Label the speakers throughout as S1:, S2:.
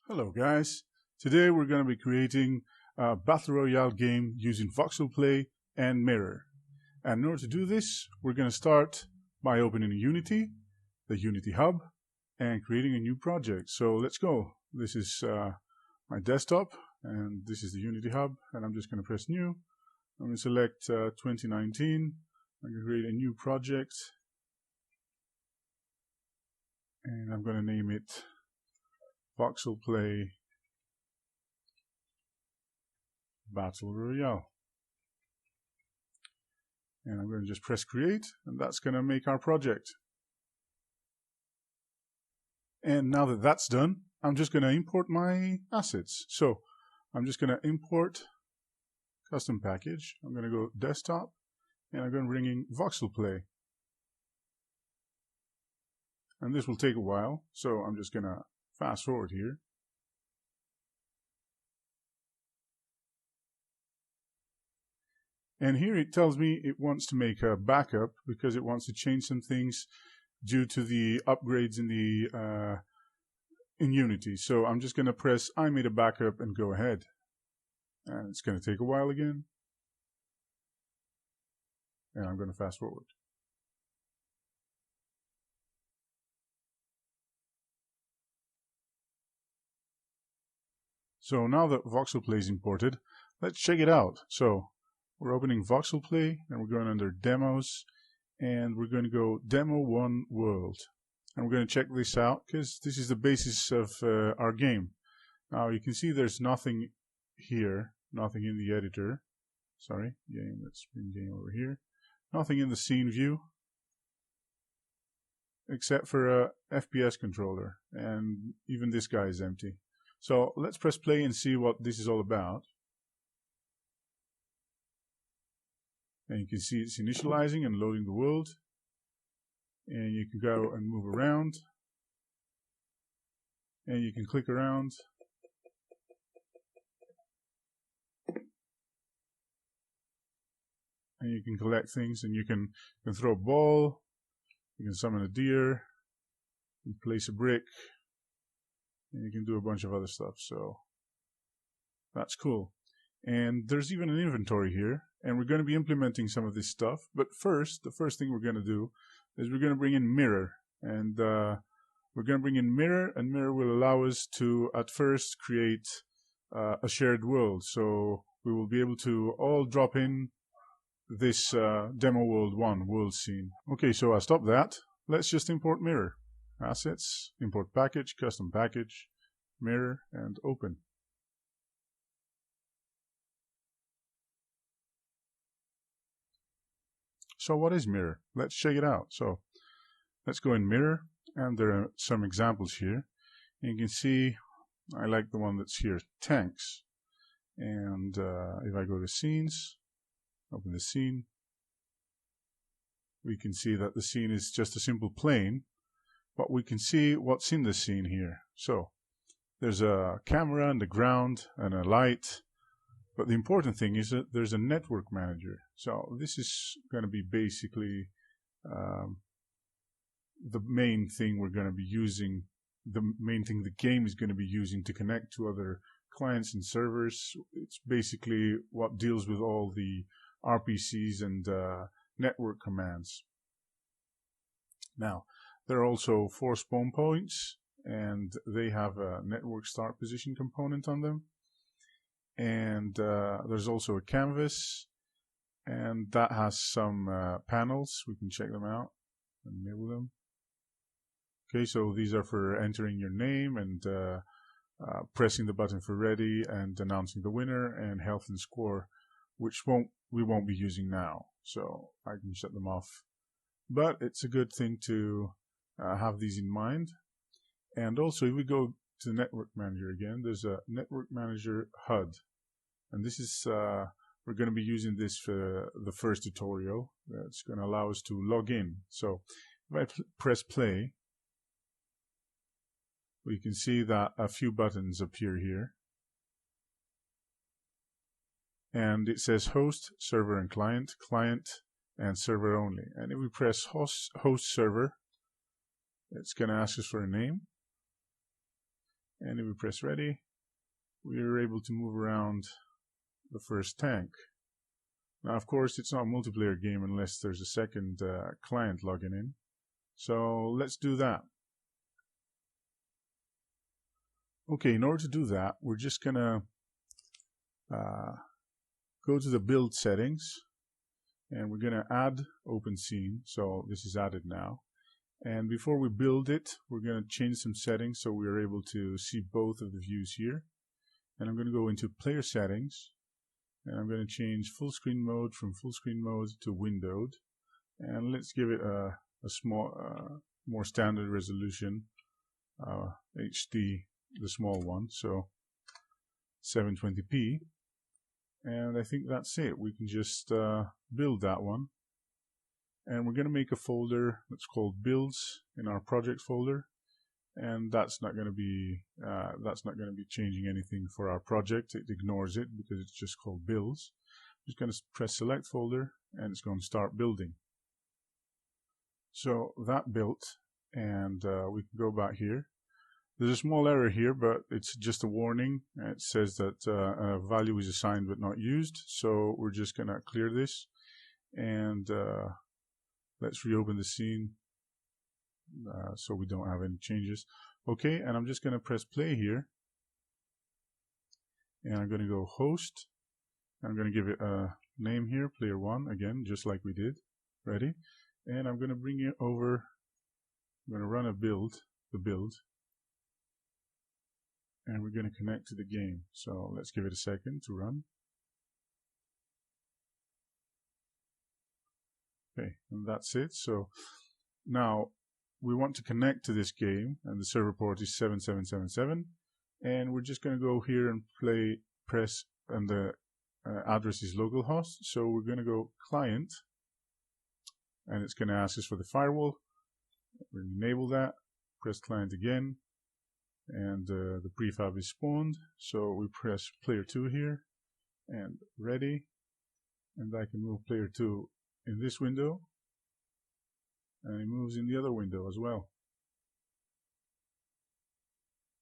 S1: Hello guys, today we're going to be creating a Battle Royale game using Voxel Play and Mirror. And in order to do this, we're going to start by opening Unity, the Unity Hub, and creating a new project. So let's go. This is my desktop, and this is the Unity Hub, and I'm just going to press New. I'm going to select 2019. I'm going to create a new project, and I'm going to name it Voxel Play Battle Royale. And I'm going to just press create, and that's going to make our project. And now that that's done, I'm just going to import my assets. So I'm just going to import custom package. I'm going to go desktop, and I'm going to bring in Voxel Play. And this will take a while, so I'm just going to fast forward here. And here it tells me it wants to make a backup because it wants to change some things due to the upgrades in the in Unity. So I'm just going to press I made a backup and go ahead. And it's going to take a while again. And I'm going to fast forward. So now that Voxel Play is imported, let's check it out. So we're opening Voxel Play, and we're going under Demos, and we're going to go Demo 1 World. And we're going to check this out because this is the basis of our game. Now you can see there's nothing here, nothing in the editor. Sorry, game, let's bring game over here. Nothing in the scene view, except for a Fps Controller, and even this guy is empty. So let's press play and see what this is all about. And you can see it's initializing and loading the world. And you can go and move around. And you can click around. And you can collect things, and you can throw a ball. You can summon a deer. You can place a brick. And you can do a bunch of other stuff, so that's cool. And there's even an inventory here, and we're going to be implementing some of this stuff. But first, the first thing we're going to do is we're going to bring in Mirror, and we're going to bring in Mirror, and Mirror will allow us to at first create a shared world. So we will be able to all drop in this Demo World 1 world scene. Okay, so I stopped that. Let's just import Mirror. Assets, import package, custom package, mirror, and open. So what is mirror? Let's check it out. So let's go in mirror, and there are some examples here. And you can see I like the one that's here, tanks. And if I go to scenes, open the scene, we can see that the scene is just a simple plane. But we can see what's in the scene here. So there's a camera and the ground and a light. But the important thing is that there's a network manager. So this is going to be basically the main thing we're going to be using, the main thing the game is going to be using to connect to other clients and servers. It's basically what deals with all the RPCs and network commands. Now, there are also 4 spawn points, and they have a network start position component on them. And there's also a canvas, and that has some panels. We can check them out and enable them. Okay, so these are for entering your name and pressing the button for ready and announcing the winner, and health and score, which we won't be using now. So I can shut them off. But it's a good thing to have these in mind. And also, if we go to the Network Manager again, there's a Network Manager Hud. And this is, we're going to be using this for the first tutorial. It's going to allow us to log in. So if I press play, we can see that a few buttons appear here. And it says host, server, and client, client, and server only. And if we press host server, it's going to ask us for a name. And if we press ready, we are able to move around the first tank. Now, of course, it's not a multiplayer game unless there's a second client logging in. So let's do that. Okay, in order to do that, we're just gonna go to the build settings, and we're gonna add open scene. So this is added now. And before we build it, we're gonna change some settings so we are able to see both of the views here. And I'm gonna go into player settings, and I'm gonna change full screen mode from full screen mode to windowed. And let's give it a small, more standard resolution, HD, the small one, so 720p. And I think that's it. We can just build that one. And we're going to make a folder that's called builds in our project folder. And that's not going to be changing anything for our project. It ignores it because it's just called builds. I'm just going to press select folder, and it's going to start building. So that built, and we can go back here. There's a small error here, but it's just a warning. It says that a value is assigned but not used. So we're just going to clear this, and let's reopen the scene so we don't have any changes. Okay, and I'm just going to press play here, and I'm going to go host. I'm going to give it a name here, player 1, again, just like we did. Ready? And I'm going to bring it over. I'm going to run the build, and we're going to connect to the game. So let's give it a second to run. Okay, and that's it. So now we want to connect to this game, and the server port is 7777, and we're just going to go here and press, and the address is localhost. So we're going to go client, and it's going to ask us for the firewall. We're going to enable that, press client again, and the prefab is spawned. So we press player 2 here, and ready, and I can move player 2 in this window, and it moves in the other window as well.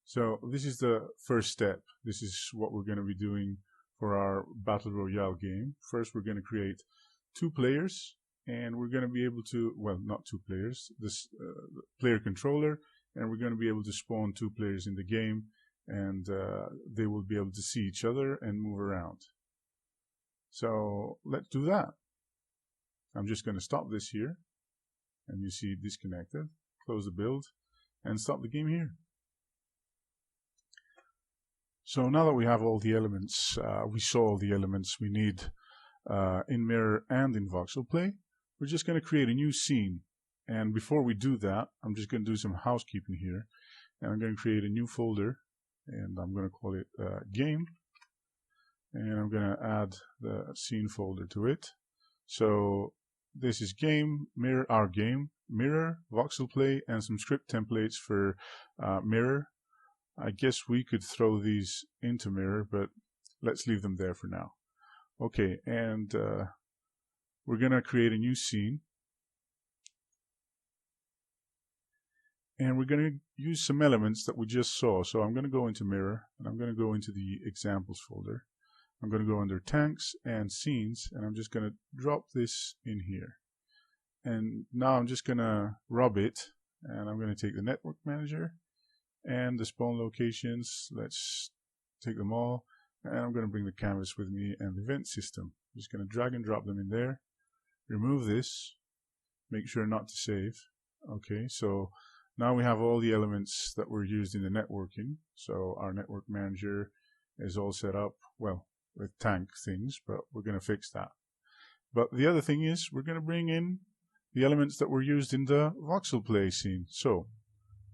S1: So this is the first step. This is what we're going to be doing for our Battle Royale game. First, we're going to create 2 players, and we're going to be able to, well, not 2 players, this player controller, and we're going to be able to spawn 2 players in the game, and they will be able to see each other and move around. So let's do that. I'm just going to stop this here, and you see disconnected. Close the build, and stop the game here. So now that we have all the elements, we saw all the elements we need in Mirror and in Voxel Play, we're just going to create a new scene. And before we do that, I'm just going to do some housekeeping here. And I'm going to create a new folder, and I'm going to call it game. And I'm going to add the scene folder to it. So this is game, mirror, our game, mirror, Voxel Play, and some script templates for mirror. I guess we could throw these into mirror, but let's leave them there for now. Okay, and we're going to create a new scene. And we're going to use some elements that we just saw. So I'm going to go into mirror, and I'm going to go into the examples folder. I'm going to go under tanks and scenes, and I'm just going to drop this in here. And now I'm just going to rub it, and I'm going to take the network manager and the spawn locations. Let's take them all, and I'm going to bring the canvas with me and the event system. I'm just going to drag and drop them in there. Remove this. Make sure not to save. Okay, so now we have all the elements that were used in the networking. So our network manager is all set up, well, with tank things, but we're going to fix that. But the other thing is we're going to bring in the elements that were used in the Voxel Play scene. So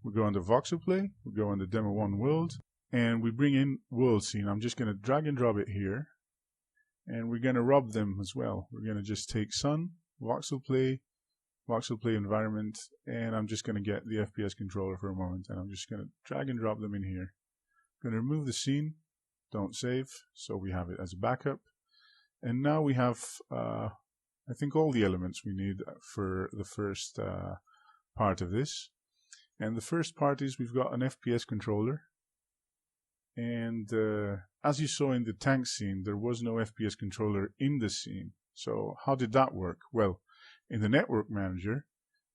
S1: we go under Voxel Play, we go under Demo 1 World, and we bring in World Scene. I'm just going to drag and drop it here, and we're going to rub them as well. We're going to just take Sun, Voxel Play environment, and I'm just going to get the FPS controller for a moment, and I'm just going to drag and drop them in here. I'm going to remove the scene, don't save, so we have it as a backup. And now we have, I think, all the elements we need for the first part of this. And the first part is we've got an FPS controller, And as you saw in the tank scene, there was no FPS controller in the scene. So how did that work? Well, in the network manager,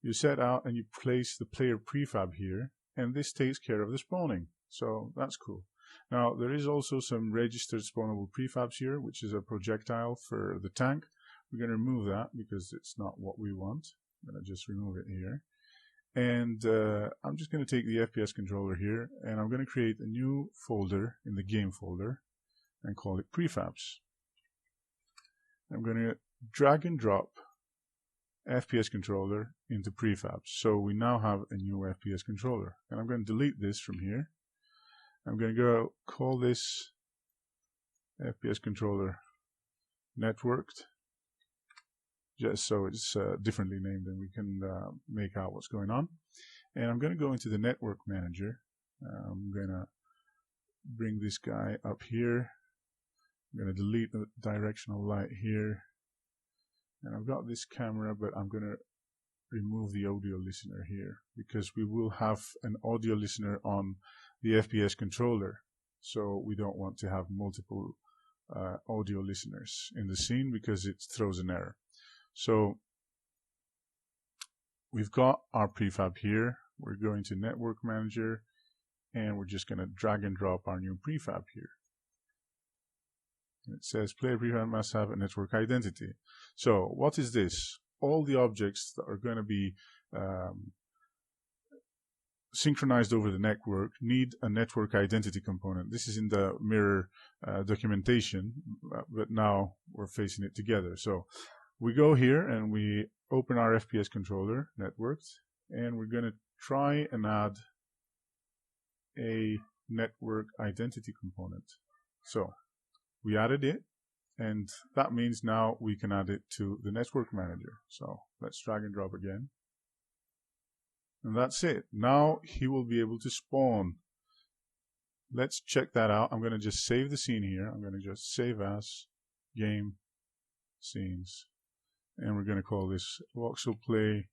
S1: you set out and you place the player prefab here, and this takes care of the spawning. So that's cool. Now, there is also some registered spawnable prefabs here, which is a projectile for the tank. We're going to remove that because it's not what we want. I'm going to just remove it here. And I'm just going to take the FPS controller here, and I'm going to create a new folder in the game folder and call it prefabs. I'm going to drag and drop FPS controller into prefabs. So we now have a new FPS controller. And I'm going to delete this from here. I'm going to go call this FPS controller networked, just so it's differently named and we can make out what's going on. And I'm going to go into the network manager. I'm going to bring this guy up here. I'm going to delete the directional light here. And I've got this camera, but I'm going to remove the audio listener here because we will have an audio listener on the FPS controller. So we don't want to have multiple audio listeners in the scene because it throws an error. So we've got our prefab here. We're going to Network Manager, and we're just going to drag and drop our new prefab here. It says player prefab must have a network identity. So what is this? All the objects that are going to be synchronized over the network need a network identity component. This is in the mirror documentation, but now we're facing it together. So we go here and we open our FPS controller, networked, and we're going to try and add a network identity component. So we added it, and that means now we can add it to the network manager. So let's drag and drop again. And that's it. Now he will be able to spawn. Let's check that out. I'm going to just save the scene here. I'm going to just save as game scenes. And we're going to call this Voxel Play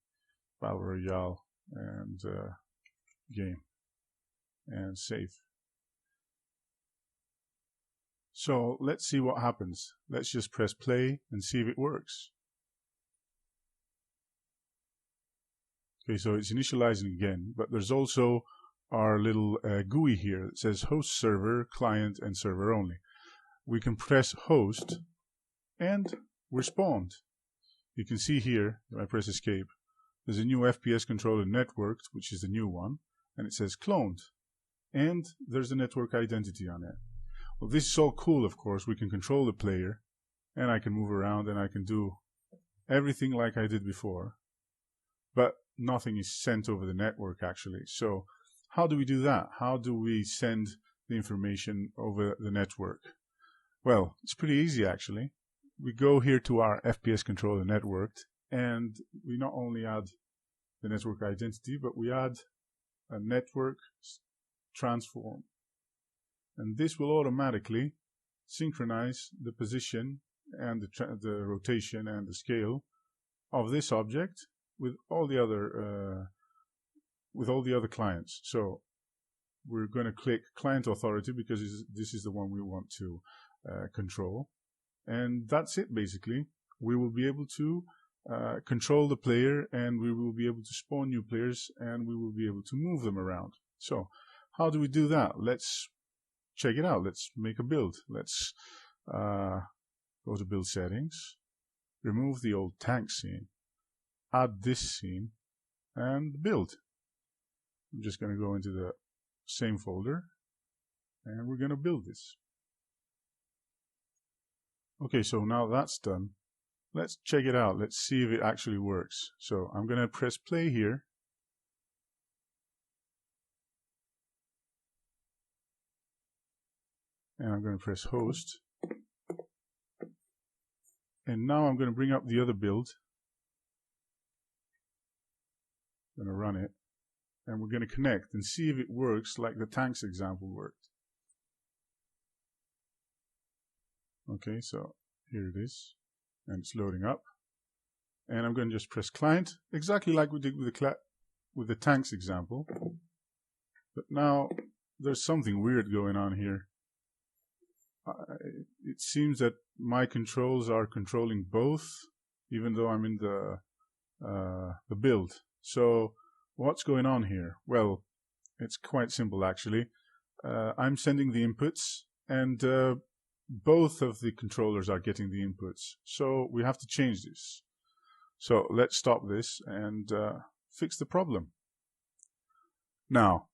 S1: Battle Royale and game and save. So let's see what happens. Let's just press play and see if it works. Okay, so it's initializing again, but there's also our little GUI here that says host server, client, and server only. We can press host and we're spawned. You can see here, if I press escape, there's a new FPS controller networked, which is the new one, and it says cloned. And there's a network identity on it. Well, this is all cool, of course. We can control the player, and I can move around, and I can do everything like I did before. But nothing is sent over the network, actually. So how do we do that? How do we send the information over the network? Well, it's pretty easy, actually. We go here to our FPS controller networked, and we not only add the network identity, but we add a network transform. And this will automatically synchronize the position and the rotation and the scale of this object with all the other clients. So we're going to click client authority because this is the one we want to control. And that's it, basically. We will be able to control the player, and we will be able to spawn new players, and we will be able to move them around. So how do we do that? Let's check it out. Let's make a build. Let's go to build settings, remove the old tank scene, add this scene, and build. I'm just going to go into the same folder, and we're going to build this. Okay, so now that's done. Let's check it out. Let's see if it actually works. So I'm going to press play here. And I'm going to press host. And now I'm going to bring up the other build. I'm going to run it. And we're going to connect and see if it works like the tanks example worked. Okay, so here it is. And it's loading up. And I'm going to just press client, exactly like we did with the tanks example. But now there's something weird going on here. It seems that my controls are controlling both, even though I'm in the build. So what's going on here? Well, it's quite simple actually. I'm sending the inputs, and both of the controllers are getting the inputs. So we have to change this. So let's stop this and fix the problem. Now,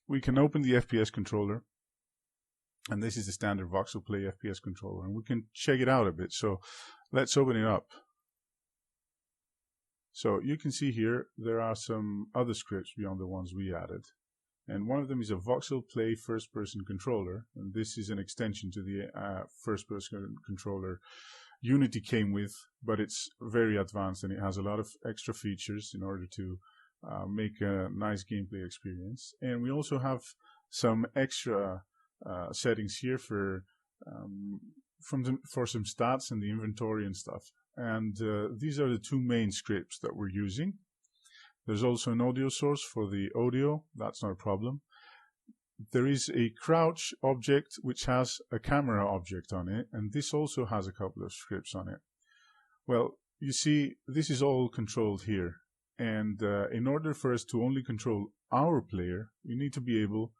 S1: we can open the FPS controller, and this is the standard Voxel Play FPS controller, and we can check it out a bit. So let's open it up. So you can see here there are some other scripts beyond the ones we added, and one of them is a Voxel Play first-person controller, and this is an extension to the first-person controller Unity came with, but it's very advanced and it has a lot of extra features in order to make a nice gameplay experience. And we also have some extra settings here for some stats and the inventory and stuff. And these are the two main scripts that we're using. There's also an audio source for the audio. That's not a problem. There is a crouch object which has a camera object on it, and this also has a couple of scripts on it. Well, you see, this is all controlled here, and in order for us to only control our player, we need to be able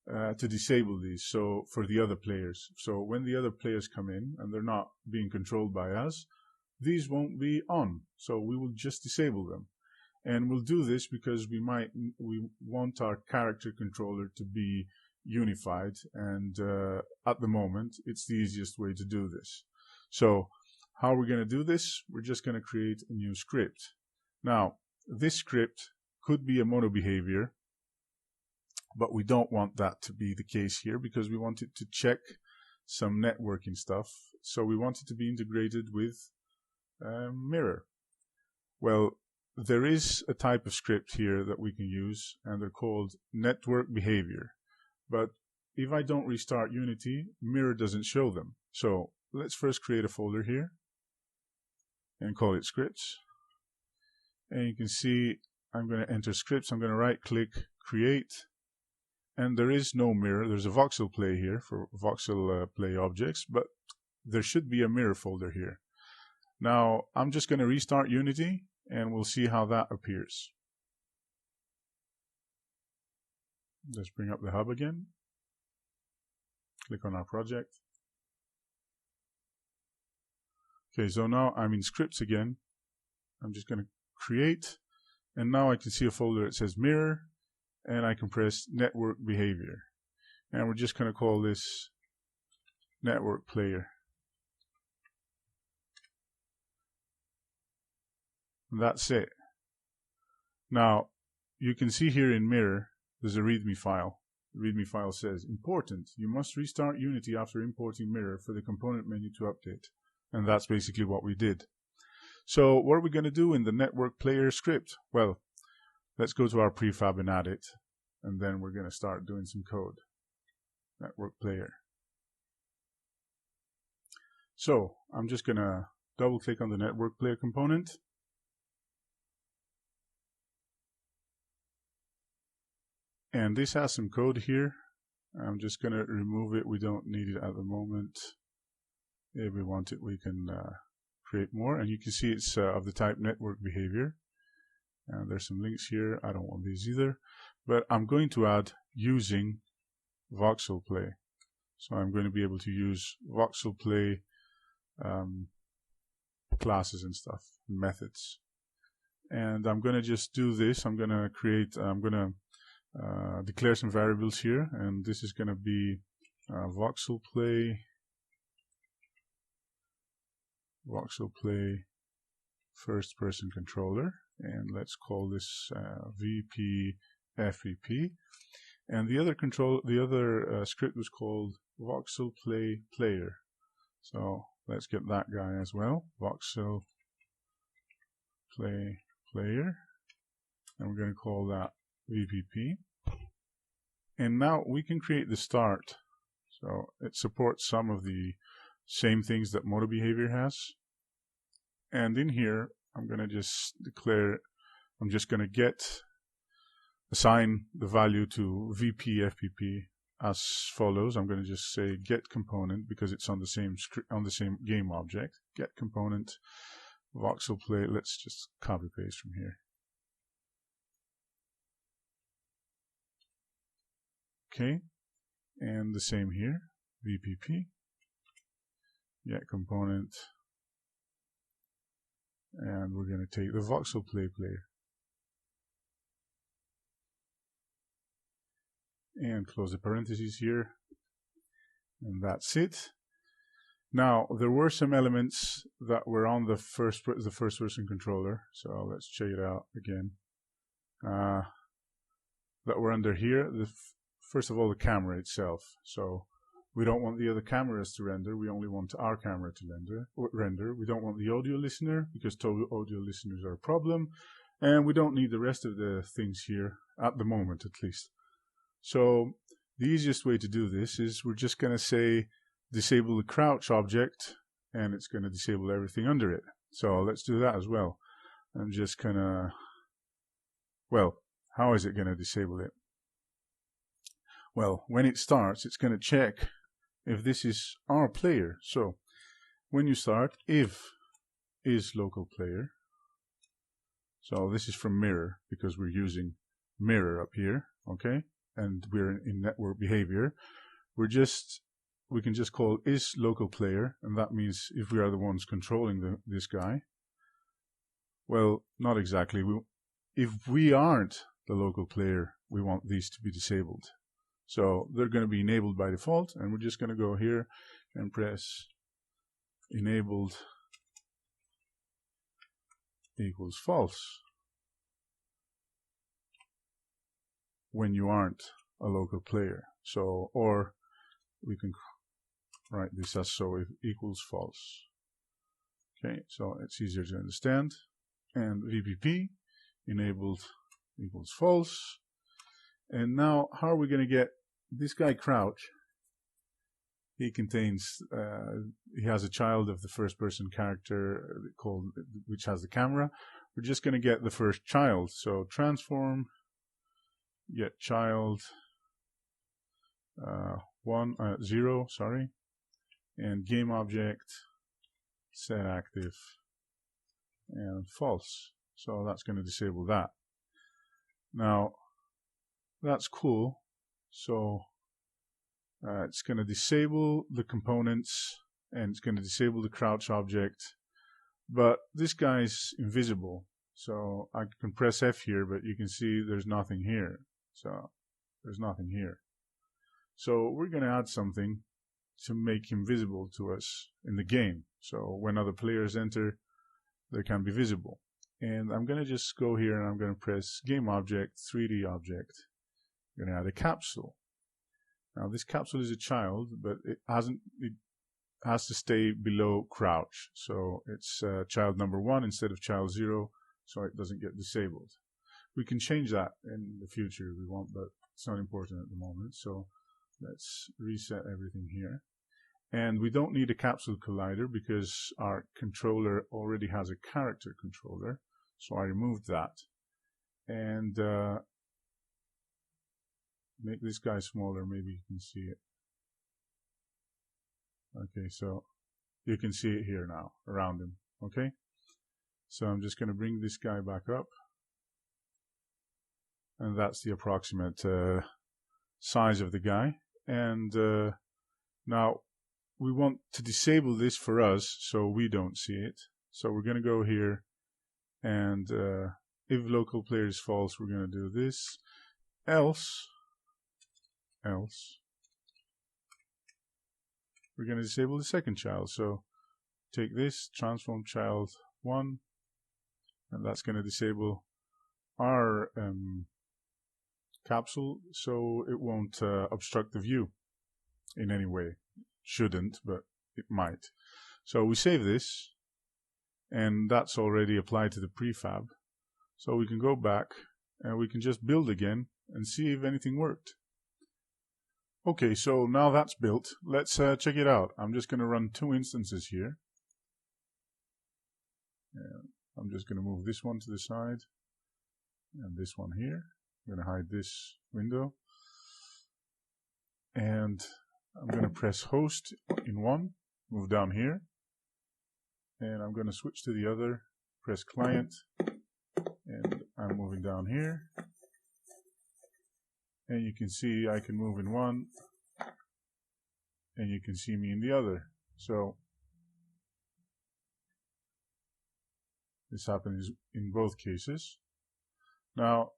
S1: to disable these, so for the other players. So when the other players come in and they're not being controlled by us, these won't be on, so we will just disable them. And we'll do this because we want our character controller to be unified, and at the moment it's the easiest way to do this. So how are we going to do this? We're just going to create a new script. Now, this script could be a mono behavior, but we don't want that to be the case here because we want it to check some networking stuff. So we want it to be integrated with Mirror. Well, there is a type of script here that we can use, and they're called network behavior. But if I don't restart Unity, Mirror doesn't show them. So let's first create a folder here and call it scripts. And you can see I'm going to enter scripts. I'm going to right click, create, and there is no mirror. There's a Voxel Play here for Voxel Play objects, but there should be a mirror folder here. Now I'm just going to restart Unity, and we'll see how that appears. Let's bring up the hub again. Click on our project. Okay, so now I'm in scripts again. I'm just going to create, and now I can see a folder that says mirror, and I can press network behavior. And we're just going to call this network player. And that's it. Now, you can see here in Mirror, there's a README file. The README file says, important, you must restart Unity after importing Mirror for the component menu to update. And that's basically what we did. So what are we going to do in the network player script? Well, let's go to our prefab and add it. And then we're going to start doing some code. Network player. So I'm just going to double click on the network player component. And this has some code here. I'm just going to remove it. We don't need it at the moment. If we want it, we can create more. And you can see it's of the type network behavior. And there's some links here. I don't want these either. But I'm going to add using Voxel Play. So I'm going to be able to use Voxel Play classes and stuff, methods. And I'm going to just do this. I'm going to create, declare some variables here, and this is going to be Voxel Play first person controller, and let's call this VP FEP. And the other script was called Voxel Play Player. So let's get that guy as well. Voxel Play Player, and we're going to call that VPP. And now we can create the start. So it supports some of the same things that mono behavior has. And in here, I'm going to just declare, I'm just going to get assign the value to VP FPP as follows. I'm going to just say get component because it's on the same game object. Get component voxel play. Let's just copy paste from here. Okay, and the same here. VPP get component, and we're going to take the voxel play player and close the parentheses here, and that's it. Now there were some elements that were on the first person controller, so let's check it out again. That were under here. First of all, the camera itself. So we don't want the other cameras to render. We only want our camera to render. We don't want the audio listener because total audio listeners are a problem, and we don't need the rest of the things here at the moment, at least. So the easiest way to do this is we're just going to say disable the crouch object, and it's going to disable everything under it. So let's do that as well. I'm just going to, well, how is it going to disable it? Well, when it starts, it's going to check if this is our player. So when you start, if is local player. So this is from mirror because we're using mirror up here, okay? And we're in network behavior. We can just call is local player, and that means if we are the ones controlling this guy. Well, not exactly. If we aren't the local player, we want these to be disabled. So they're going to be enabled by default, and we're just going to go here and press enabled equals false when you aren't a local player. So, or we can write this as so if equals false. Okay, so it's easier to understand. And VPP enabled equals false. And now, how are we going to get this guy crouch? He contains, he has a child of the first person character which has the camera. We're just going to get the first child. So transform, get child 0, sorry, and game object set active and false. So that's going to disable that. Now, that's cool. So it's going to disable the components and it's going to disable the crouch object, but this guy's invisible. So I can press F here, but you can see there's nothing here. So there's nothing here. So we're going to add something to make him visible to us in the game. So when other players enter, they can be visible. And I'm going to just go here and I'm going to press game object, 3D object. I'm going to add a capsule. Now this capsule is a child, but it has to stay below crouch. So it's child number 1 instead of child 0, so it doesn't get disabled. We can change that in the future if we want, but it's not important at the moment. So let's reset everything here. And we don't need a capsule collider because our controller already has a character controller. So I removed that. And make this guy smaller, maybe you can see it. Okay, so you can see it here now, around him. Okay? So I'm just going to bring this guy back up. And that's the approximate size of the guy. And now we want to disable this for us so we don't see it. So we're going to go here and if local player is false, we're going to do this. Else we're going to disable the second child. So take this, transform child 1, and that's going to disable our capsule, so it won't obstruct the view in any way. Shouldn't, but it might. So we save this, and that's already applied to the prefab. So we can go back and we can just build again and see if anything worked. Okay, so now that's built. Let's check it out. I'm just going to run 2 instances here. And I'm just going to move this one to the side and this one here. I'm going to hide this window. And I'm going to press host in one, move down here. And I'm going to switch to the other, press client, and I'm moving down here. And you can see I can move in one, and you can see me in the other. So this happens in both cases. Now,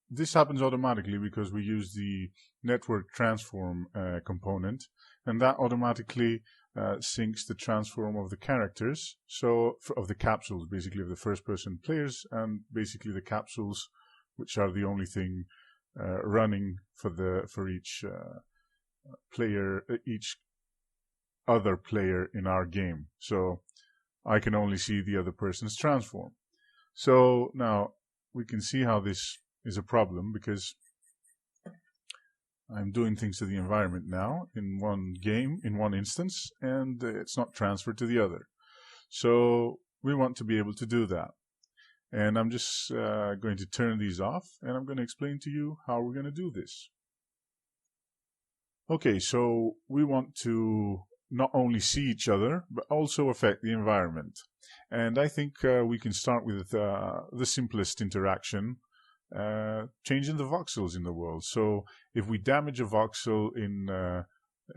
S1: this happens automatically because we use the network transform component, and that automatically syncs the transform of the characters, so of the capsules, basically of the first-person players, and basically the capsules, which are the only thing running for each player, each other player in our game. So I can only see the other person's transform. So now we can see how this is a problem, because I'm doing things to the environment now in one game, in one instance, and it's not transferred to the other. So we want to be able to do that. And I'm just going to turn these off, and I'm going to explain to you how we're going to do this. Okay, so we want to not only see each other, but also affect the environment. And I think we can start with the simplest interaction, changing the voxels in the world. So if we damage a voxel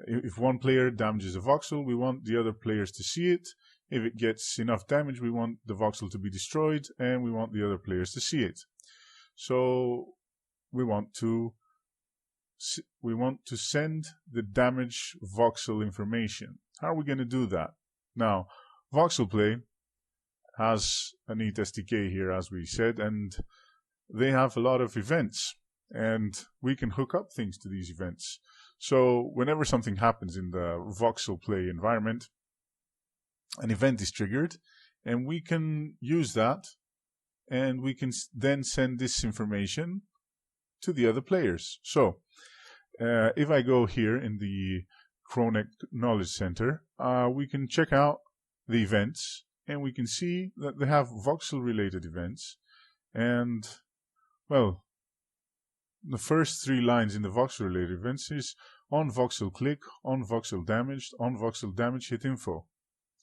S1: if one player damages a voxel, we want the other players to see it. If it gets enough damage, we want the voxel to be destroyed, and we want the other players to see it. So we want to send the damage voxel information. How are we going to do that? Now, Voxel Play has a neat SDK here, as we said, and they have a lot of events, and we can hook up things to these events. So whenever something happens in the Voxel Play environment, an event is triggered, and we can use that, and we can then send this information to the other players. So if I go here in the Chronic Knowledge Center, we can check out the events, and we can see that they have voxel-related events. And, well, the first three lines in the voxel-related events is on voxel click, on voxel damaged, on voxel damage hit info,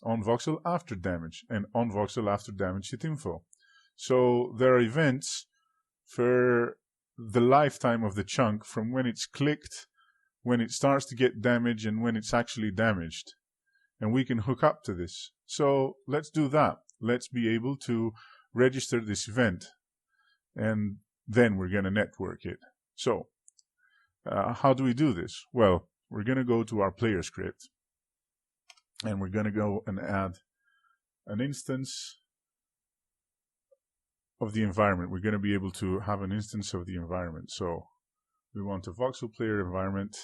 S1: on voxel after damage, and on voxel after damage hit info. So there are events for the lifetime of the chunk, from when it's clicked, when it starts to get damage, and when it's actually damaged. And we can hook up to this. So let's do that. Let's be able to register this event, and then we're going to network it. So how do we do this? Well, we're going to go to our player script, and we're going to go and add an instance of the environment. We're going to be able to have an instance of the environment. So we want a voxel player environment,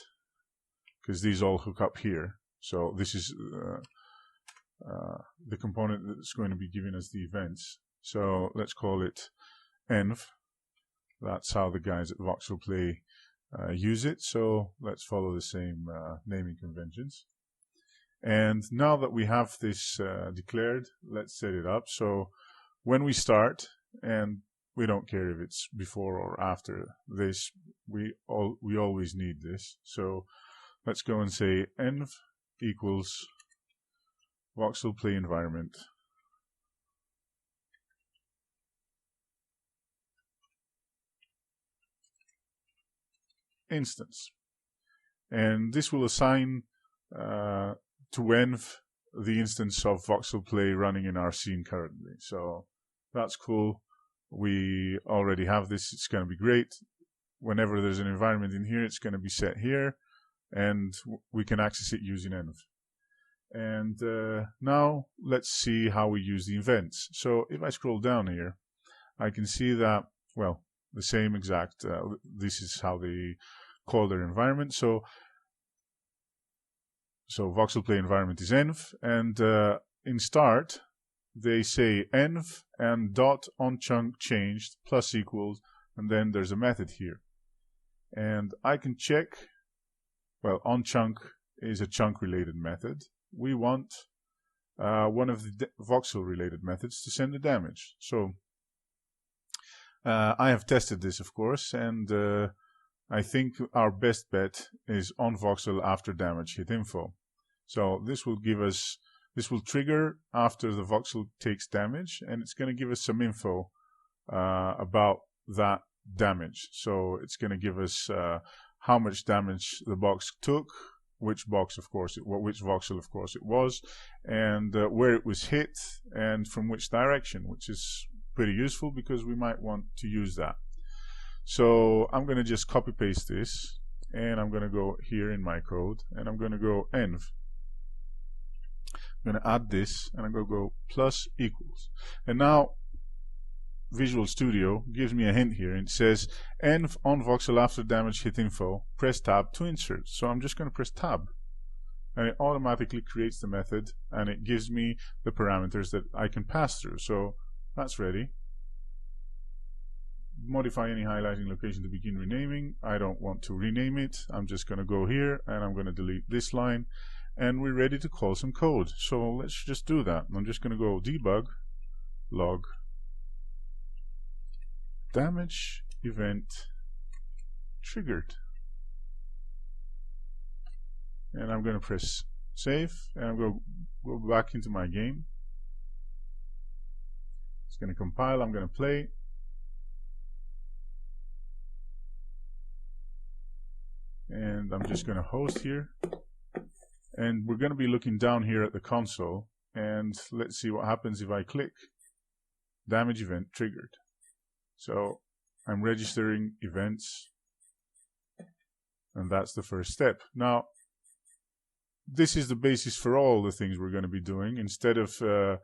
S1: because these all hook up here. So this is the component that's going to be giving us the events. So let's call it env. That's how the guys at Voxel Play use it. So let's follow the same naming conventions. And now that we have this declared, let's set it up. So when we start, and we don't care if it's before or after this, we always need this. So let's go and say env equals Voxel Play environment instance, and this will assign to env the instance of Voxel Play running in our scene currently. So that's cool. We already have this. It's going to be great. Whenever there's an environment in here, it's going to be set here, and we can access it using env. And now let's see how we use the events. So if I scroll down here, I can see that, well, the same exact, this is how they call their environment. So Voxel Play environment is env, and in start, they say env and dot on chunk changed plus equals, and then there's a method here. And I can check, well, on chunk is a chunk related method. We want one of the voxel related methods to send the damage. So I have tested this, of course, and I think our best bet is on Voxel after damage hit info. So this will give us, this will trigger after the Voxel takes damage, and it's going to give us some info about that damage. So it's going to give us how much damage the box took, which box, of course, which Voxel, of course, it was, and where it was hit, and from which direction, which is pretty useful because we might want to use that. So I'm going to just copy paste this, and I'm going to go here in my code, and I'm going to go env. I'm going to add this, and I'm going to go plus equals. And now Visual Studio gives me a hint here, and it says env on voxel after damage hit info, press tab to insert. So I'm just going to press tab, and it automatically creates the method, and it gives me the parameters that I can pass through. So that's ready. Modify any highlighting location to begin renaming. I don't want to rename it. I'm just going to go here, and I'm going to delete this line, and we're ready to call some code. So let's just do that. I'm just going to go debug log damage event triggered, and I'm going to press save, and I'm going to go back into my game. It's going to compile. I'm going to play, and I'm just going to host here, and we're going to be looking down here at the console, and let's see what happens if I click damage event triggered. So I'm registering events, and that's the first step. Now, this is the basis for all the things we're going to be doing. Instead of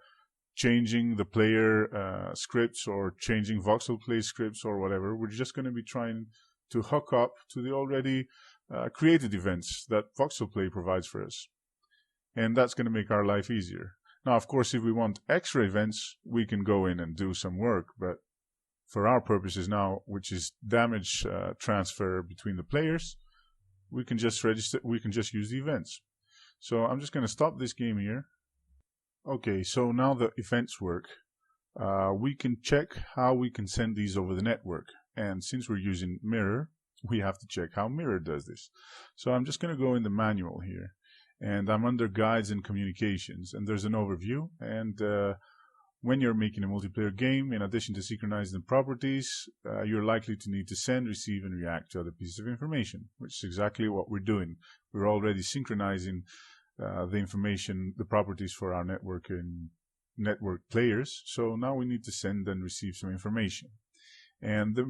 S1: changing the player scripts or changing voxel play scripts or whatever, we're just going to be trying to hook up to the already created events that voxel play provides for us. And that's going to make our life easier. Now, of course, if we want extra events, we can go in and do some work, but for our purposes now, which is damage transfer between the players, we can just register, we can just use the events. So I'm just going to stop this game here. Okay, so now the events work. We can check how we can send these over the network. And since we're using Mirror, we have to check how Mirror does this. So I'm just going to go in the manual here, and I'm under Guides and Communications, and there's an overview. And when you're making a multiplayer game, in addition to synchronizing the properties, you're likely to need to send, receive, and react to other pieces of information, which is exactly what we're doing. We're already synchronizing the information, the properties for our network and network players. So now we need to send and receive some information. And the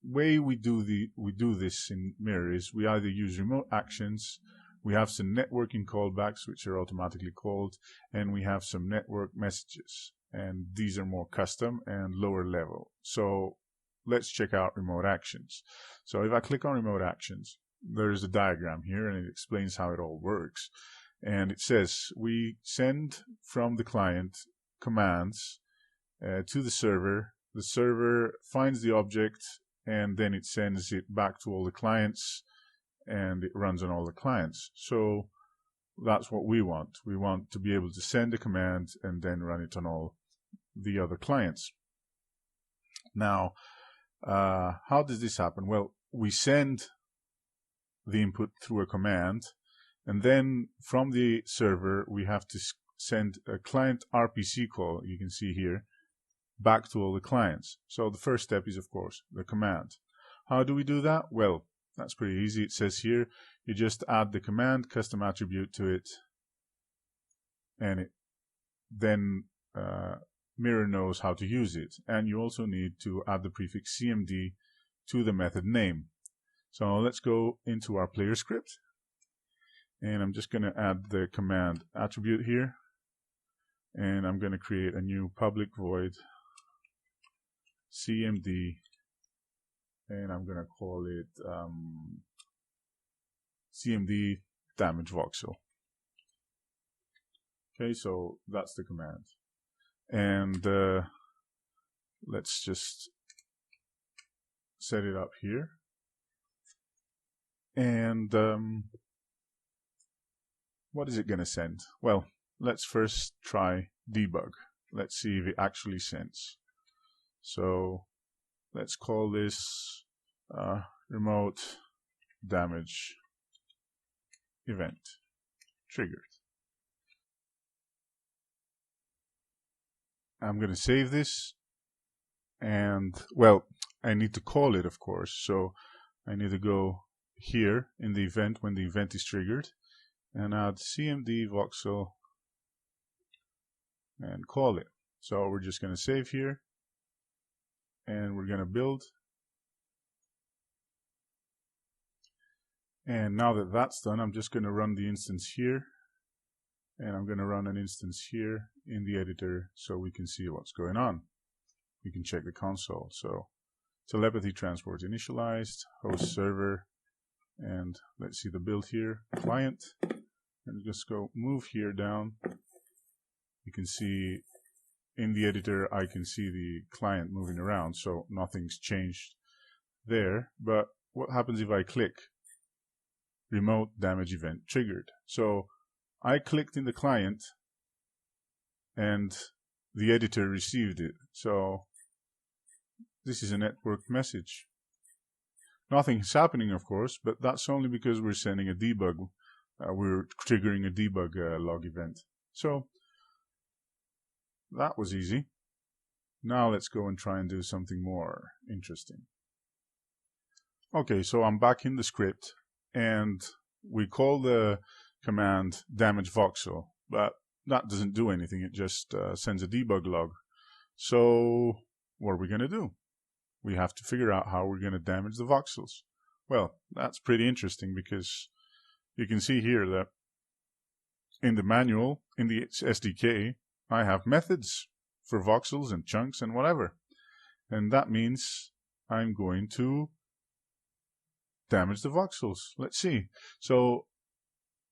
S1: way we do this in Mirror is we either use remote actions, we have some networking callbacks, which are automatically called, and we have some network messages. And these are more custom and lower level. So let's check out remote actions. So if I click on remote actions, there's a diagram here, and it explains how it all works. And it says we send from the client commands to the server. The server finds the object, and then it sends it back to all the clients, and it runs on all the clients. So that's what we want. We want to be able to send a command and then run it on all the other clients. Now, how does this happen? Well, we send the input through a command, and then from the server, we have to send a Client Rpc call, you can see here, back to all the clients. So the first step is, of course, the command. How do we do that? Well, that's pretty easy. It says here, you just add the command, custom attribute to it, and it then Mirror knows how to use it. And you also need to add the prefix cmd to the method name. So let's go into our player script, and I'm just going to add the command attribute here, and I'm going to create a new public void cmd, and I'm going to call it cmd damage voxel. Okay, so that's the command. And let's just set it up here. And what is it going to send? Well, let's first try debug. Let's see if it actually sends. So let's call this remote damage event triggered. I'm going to save this, and well, I need to call it, of course, so I need to go here in the event when the event is triggered and add cmd voxel and call it. So we're just going to save here and we're going to build. And now that that's done, I'm just going to run the instance here, and I'm going to run an instance here in the editor so we can see what's going on. We can check the console. So telepathy transport initialized, host server, and let's see the build here, client, and just go move here down. You can see in the editor I can see the client moving around, so nothing's changed there. But what happens if I click remote damage event triggered? So I clicked in the client and the editor received it. So this is a network message. Nothing's happening, of course, but that's only because we're sending a debug. We're triggering a debug log event. So that was easy. Now let's go and try and do something more interesting. Okay, so I'm back in the script, and we call the command damage voxel, but that doesn't do anything. It just sends a debug log. So what are we going to do? We have to figure out how we're going to damage the voxels. Well, that's pretty interesting, because you can see here that in the manual, in the SDK, I have methods for voxels and chunks and whatever. And that means I'm going to damage the voxels. Let's see. So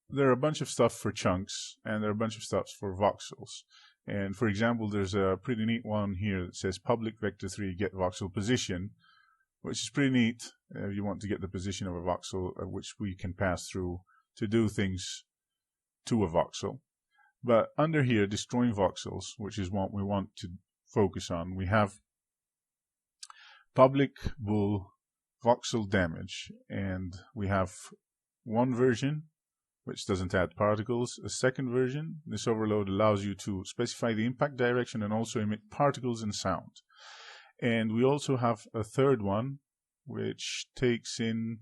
S1: there are a bunch of stuff for chunks and there are a bunch of stuff for voxels. And for example, there's a pretty neat one here that says public vector3 get voxel position, which is pretty neat. If you want to get the position of a voxel, which we can pass through to do things to a voxel. But under here, destroying voxels, which is what we want to focus on, we have public bool voxel damage, and we have one version which doesn't add particles. A second version, this overload allows you to specify the impact direction and also emit particles and sound. And we also have a third one which takes in,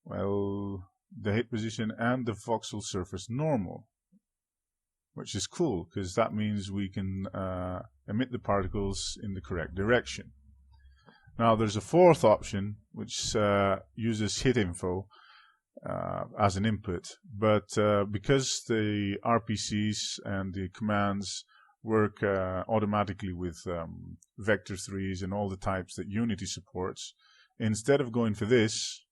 S1: well, the hit position and the voxel surface normal, which is cool because that means we can emit the particles in the correct direction. Now there's a fourth option which uses hit info as an input, but because the RPCs and the commands work automatically with vector3s and all the types that Unity supports, instead of going for this,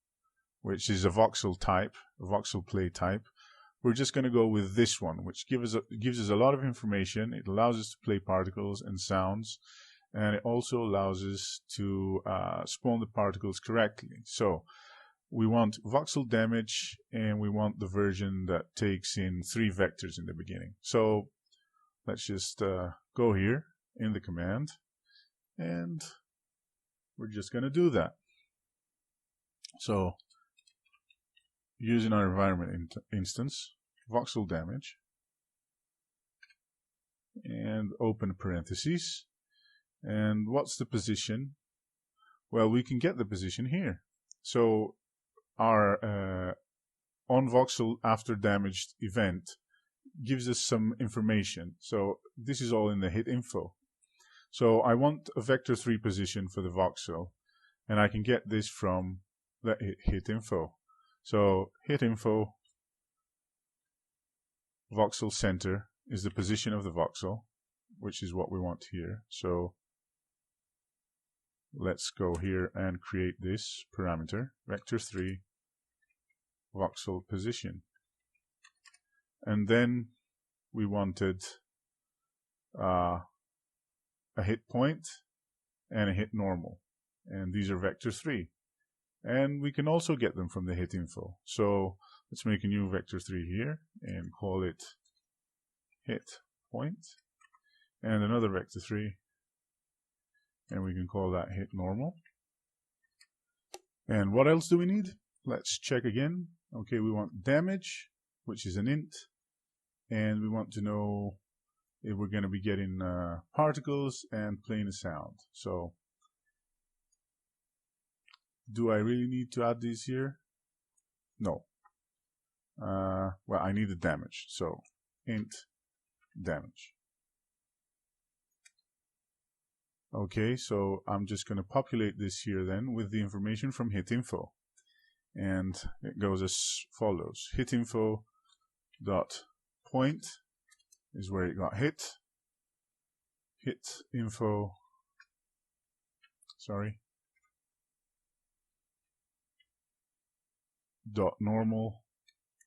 S1: which is a voxel type, a voxel play type, we're just going to go with this one, which gives us a lot of information. It allows us to play particles and sounds, and it also allows us to spawn the particles correctly. So we want voxel damage, and we want the version that takes in 3 vectors in the beginning. So let's just go here in the command, and we're just going to do that. So using our environment instance, voxel damage, and open parentheses. And what's the position? Well, we can get the position here. So our on voxel after damaged event gives us some information. So this is all in the hit info. So I want a vector3 position for the voxel, and I can get this from the hit info. So hit info voxel center is the position of the voxel, which is what we want here. So let's go here and create this parameter, vector3 voxel position. And then we wanted a hit point and a hit normal. And these are vector3. And we can also get them from the hit info. So let's make a new vector3 here and call it hit point. And another vector3 and we can call that hit normal. And what else do we need? Let's check again. Okay, we want damage, which is an int, and we want to know if we're going to be getting particles and playing a sound. So do I really need to add these here? No. Well, I need the damage, so int damage. Okay, so I'm just going to populate this here then with the information from hitinfo. And it goes as follows. Hitinfo dot point is where it got hit. Hitinfo, sorry, dot normal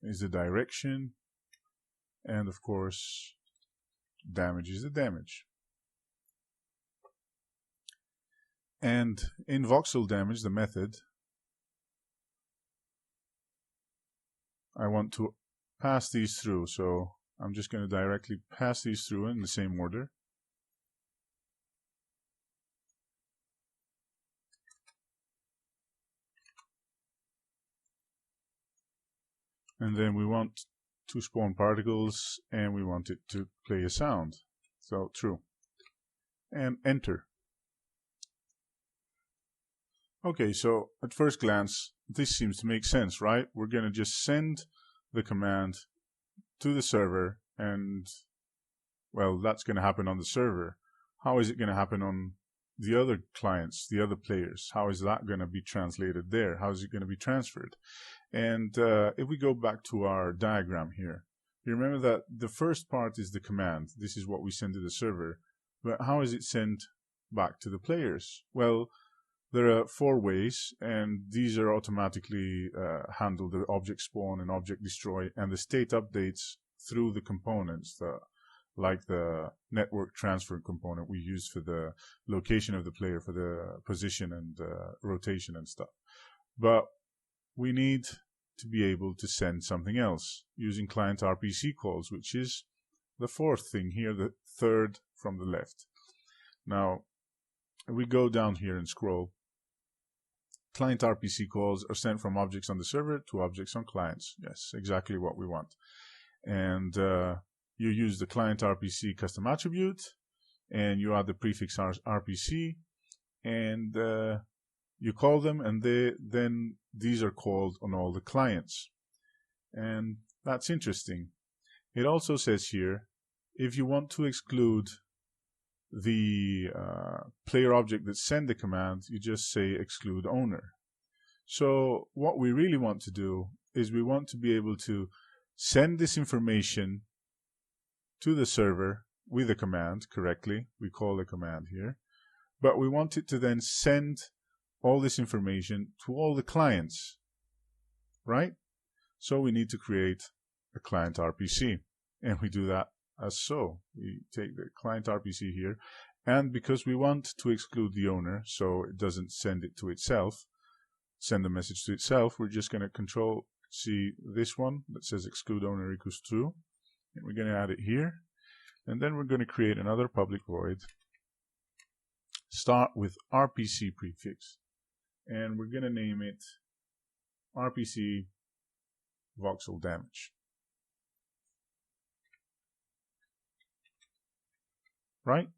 S1: is the direction, and of course damage is the damage. And in voxel damage, the method, I want to pass these through, so I'm just going to directly pass these through in the same order. And then we want to spawn particles, and we want it to play a sound. So true. And enter. Okay, so at first glance, this seems to make sense, right? We're going to just send the command to the server, and, well, that's going to happen on the server. How is it going to happen on the other clients, the other players? How is that going to be translated there? How is it going to be transferred? And if we go back to our diagram here, you remember that the first part is the command. This is what we send to the server. But how is it sent back to the players? Well, there are 4 ways, and these are automatically handled: the object spawn and object destroy, and the state updates through the components, like the network transfer component we use for the location of the player, for the position and rotation and stuff. But we need to be able to send something else using Client Rpc calls, which is the 4th thing here, the 3rd from the left. Now, if we go down here and scroll, Client Rpc calls are sent from objects on the server to objects on clients. Yes, exactly what we want. And you use the Client Rpc custom attribute, and you add the prefix RPC, and you call them, and then these are called on all the clients. And that's interesting. It also says here, if you want to exclude the player object that send the command, you just say exclude owner. So what we really want to do is we want to be able to send this information to the server with a command correctly. We call a command here, but we want it to then send all this information to all the clients, right? So we need to create a Client Rpc, and we do that as so. We take the Client Rpc here, and because we want to exclude the owner so it doesn't send it to itself, send a message to itself, we're just going to Control C this one that says exclude owner equals true, and we're going to add it here, and then we're going to create another public void, start with RPC prefix, and we're going to name it RPC voxel damage. Right?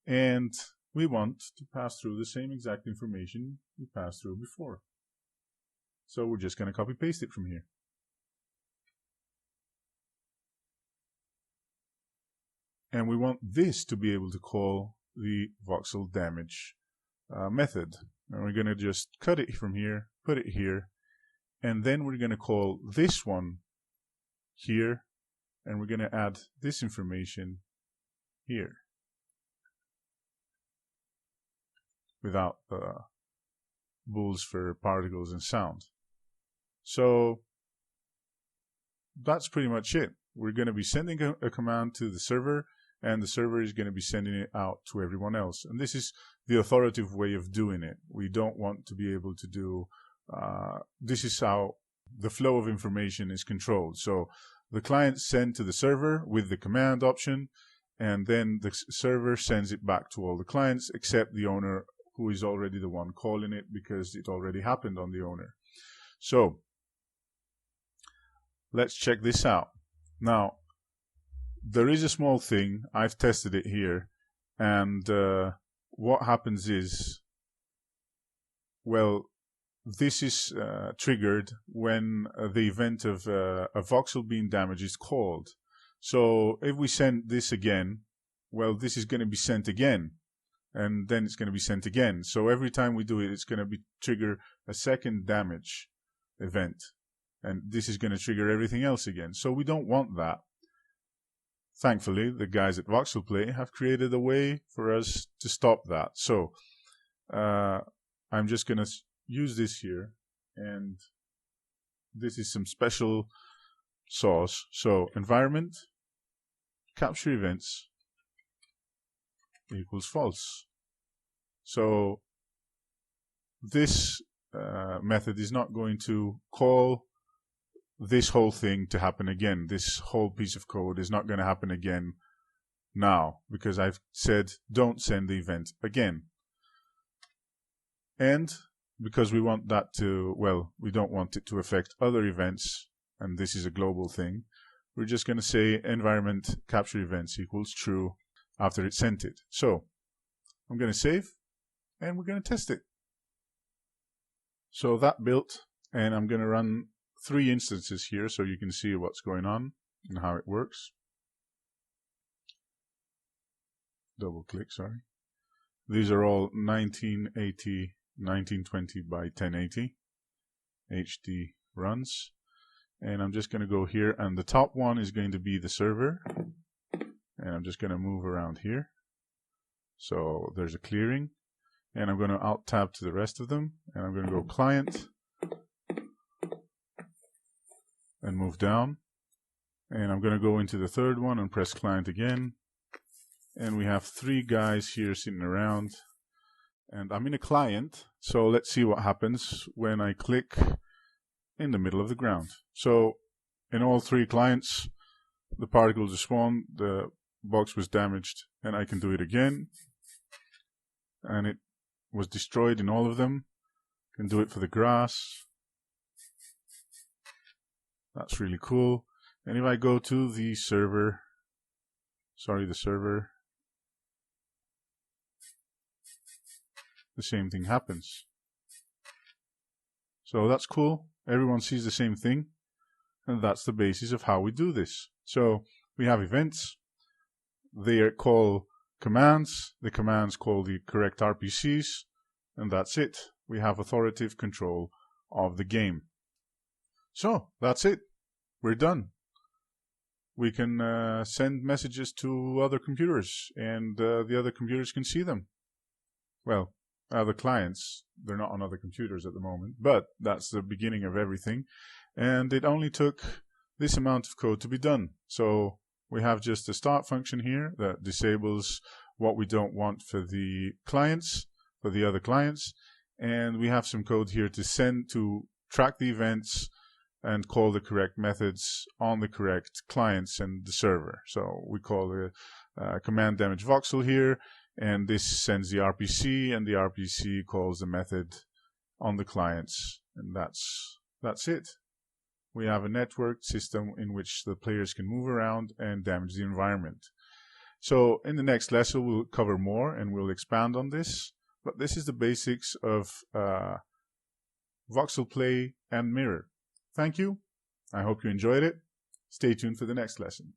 S1: And we want to pass through the same exact information we passed through before. So we're just going to copy paste it from here. And we want this to be able to call the voxel damage method. And we're going to just cut it from here, put it here, and then we're going to call this one here, and we're going to add this information here without bools for particles and sound. So that's pretty much it. We're going to be sending a command to the server, and the server is going to be sending it out to everyone else. And this is the authoritative way of doing it. We don't want to be able to do, this is how the flow of information is controlled. So the client sent to the server with the command option, and then the server sends it back to all the clients except the owner, who is already the one calling it because it already happened on the owner. So let's check this out. Now, there is a small thing. I've tested it here, and what happens is, well, this is triggered when the event of a voxel being damaged is called. So if we send this again, well, this is going to be sent again, and then it's going to be sent again. So every time we do it, it's going to trigger a second damage event, and this is going to trigger everything else again. So we don't want that. Thankfully, the guys at Voxel Play have created a way for us to stop that. So I'm just going to use this here, and this is some special sauce. So environment capture events equals false. So this method is not going to call this whole thing to happen again. This whole piece of code is not going to happen again now, because I've said don't send the event again. And because we want that to, well, we don't want it to affect other events, and this is a global thing, we're just going to say environment capture events equals true after it sent it. So I'm going to save, and we're going to test it. So that built, and I'm going to run 3 instances here so you can see what's going on and how it works. Double click, sorry. These are all 1980, 1920 by 1080 HD runs. And I'm just going to go here, and the top one is going to be the server. And I'm just going to move around here. So there's a clearing. And I'm going to Alt Tab to the rest of them. And I'm going to go Client. And move down. And I'm going to go into the third one and press Client again. And we have 3 guys here sitting around. And I'm in a client. So let's see what happens when I click in the middle of the ground. So in all 3 clients, the particles are spawned, the box was damaged, and I can do it again. And it was destroyed in all of them. Can do it for the grass. That's really cool. And if I go to the server, the same thing happens. So that's cool. Everyone sees the same thing. And that's the basis of how we do this. So we have events. They call commands. The commands call the correct RPCs. And that's it. We have authoritative control of the game. So that's it. We're done. We can send messages to other computers, and the other computers can see them. Well, other clients, they're not on other computers at the moment, but that's the beginning of everything. And it only took this amount of code to be done. So we have just a start function here that disables what we don't want for the clients, for the other clients. And we have some code here to track the events and call the correct methods on the correct clients and the server. So we call the command damage voxel here, and this sends the RPC, and the RPC calls the method on the clients, and that's it. We have a networked system in which the players can move around and damage the environment. So in the next lesson we'll cover more and we'll expand on this, but this is the basics of Voxel Play and Mirror. Thank you. I hope you enjoyed it. Stay tuned for the next lesson.